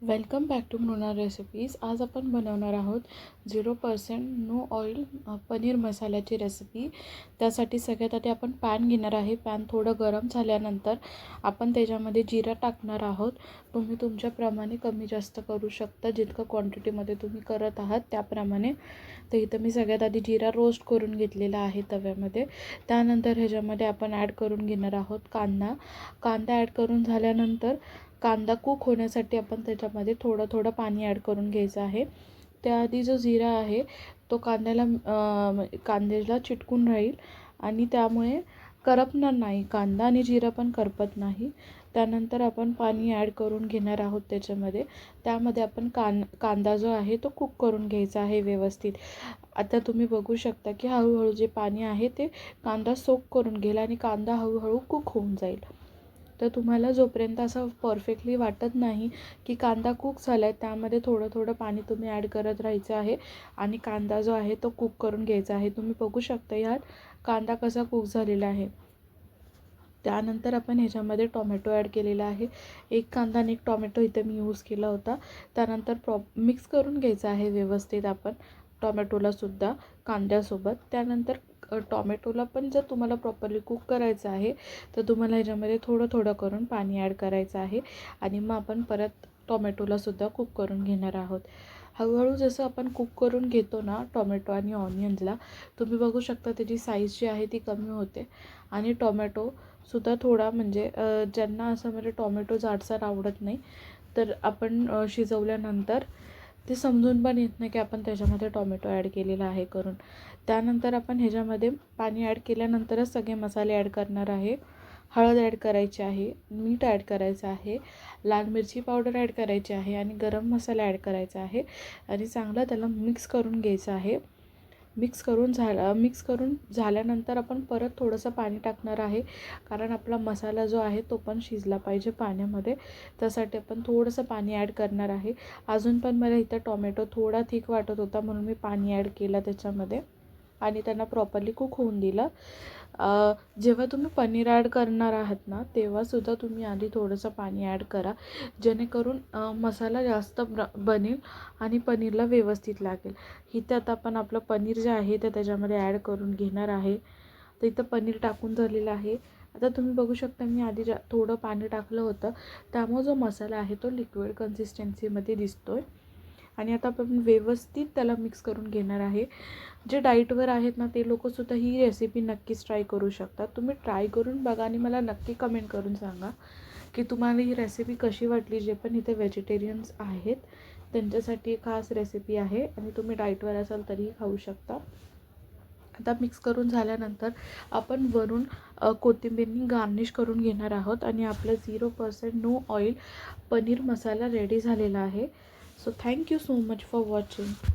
Welcome back to Mrinal recipes. आज आपण बनवणार आहोत 0% नो ऑइल पनीर मसाल्याची रेसिपी। त्यासाठी सगळ्यात आधी आपण पॅन घेणार आहे। पॅन थोडं गरम झाल्यानंतर आपण त्याच्यामध्ये जिरा टाकणार आहोत। तुम्ही तुमच्याप्रमाणे कमी जास्त करू शकता, जितकं क्वांटिटीमध्ये तुम्ही करत आहात त्याप्रमाणे। तर इथं मी सगळ्यात आधी जिरा रोस्ट करून घेतलेला आहे तव्यामध्ये। त्यानंतर ह्याच्यामध्ये आपण ॲड करून घेणार आहोत कांदा ॲड करून झाल्यानंतर कांदा कुक होण्यासाठी आपण त्याच्यामध्ये थोडं पाणी ॲड करून घ्यायचं आहे। त्याआधी जो जिरा आहे तो कांद्याला चिटकून राहील आणि त्यामुळे करपणार नाही, कांदा आणि जिरा पण करपत नाही। त्यानंतर आपण पाणी ॲड करून घेणार आहोत त्याच्यामध्ये आपण कांदा जो आहे तो कुक करून घ्यायचा आहे व्यवस्थित। आता तुम्ही बघू शकता की हळूहळू जे पाणी आहे ते कांदा सोक करून घेईल आणि कांदा हळूहळू कुक होऊन जाईल। तर तुम्हाला जोपर्यंत असं परफेक्टली वाटत नाही की कांदा कुक झाला आहे, त्यामध्ये थोडं पाणी तुम्ही ॲड करत राहायचं आहे आणि कांदा जो आहे तो कुक करून घ्यायचा आहे। तुम्ही बघू शकता यात कांदा कसा कुक झालेला आहे। त्यानंतर आपण ह्याच्यामध्ये टोमॅटो ॲड केलेला आहे। एक कांदा आणि एक टोमॅटो इथे मी यूज केला होता। त्यानंतर मिक्स करून घ्यायचं आहे व्यवस्थित आपण टोमॅटोला सुद्धा कांद्यासोबत। त्यानंतर टोमॅटोला पण जर तुम्हाला प्रॉपरली कुक करायचं आहे तर तुम्हाला ह्याच्यामध्ये थोडं करून पाणी ॲड करायचं आहे आणि मग आपण परत टोमॅटोला सुद्धा कुक करून घेणार आहोत। हळूहळू जसं आपण कुक करून घेतो ना टोमॅटो आणि ऑनियन्सला, तुम्ही बघू शकता त्याची साईज जी आहे ती कमी होते आणि टोमॅटोसुद्धा थोडा म्हणजे ज्यांना असं म्हणजे टोमॅटो जाडसर आवडत नाही तर आपण शिजवल्यानंतर ते समजून पण येत नाही की आपण त्याच्यामध्ये टोमॅटो ॲड केलेला आहे करून। त्यानंतर आपण ह्याच्यामध्ये पाणी ॲड केल्यानंतरच सगळे मसाले ॲड करणार आहे। हळद ॲड करायची आहे, मीठ ॲड करायचं आहे, लाल मिरची पावडर ॲड करायची आहे आणि गरम मसाला ॲड करायचा आहे आणि चांगलं त्याला मिक्स करून घ्यायचं आहे। मिक्स करून झाल्यानंतर आपण परत थोडंसं पाणी टाकणार आहे, कारण आपला मसाला जो आहे तो पण शिजला पाहिजे पाण्यामध्ये। त्यासाठी आपण थोडंसं पाणी ॲड करणार आहे। अजून पण मला इथं टोमॅटो थोडा थिक वाटत होता म्हणून मी पाणी ॲड केलं त्याच्यामध्ये आणि त्यांना प्रॉपरली कुक होऊन दिलं। जेव्हा तुम्ही पनीर ॲड करणार आहात ना तेव्हासुद्धा तुम्ही आधी थोडंसं पाणी ॲड करा, जेणेकरून मसाला जास्त बनेल आणि पनीरला व्यवस्थित लागेल। इथे आता आपण आपलं पनीर जे आहे ते त्याच्यामध्ये ॲड करून घेणार आहे। तर इथं पनीर टाकून झालेलं आहे। आता तुम्ही बघू शकता मी आधी थोडं पाणी टाकलं होतं, त्यामुळे जो मसाला आहे तो लिक्विड कन्सिस्टन्सीमध्ये दिसतोय आणि आता आपण व्यवस्थित त्याला मिक्स करून घेणार आहे। जे डाईटवर आहेत ना ते लोकंसुद्धा ही रेसिपी नक्कीच ट्राय करू शकतात। तुम्ही ट्राय करून बघा आणि मला नक्की कमेंट करून सांगा की तुम्हाला ही रेसिपी कशी वाटली। जे पण इथे व्हेजिटेरियन्स आहेत त्यांच्यासाठी खास रेसिपी आहे आणि तुम्ही डाईटवर असाल तरीही खाऊ शकता। आता मिक्स करून झाल्यानंतर आपण वरून कोथिंबीरनी गार्निश करून घेणार आहोत आणि आपलं 0% no oil paneer masala ready झालेला आहे। So thank you so much for watching.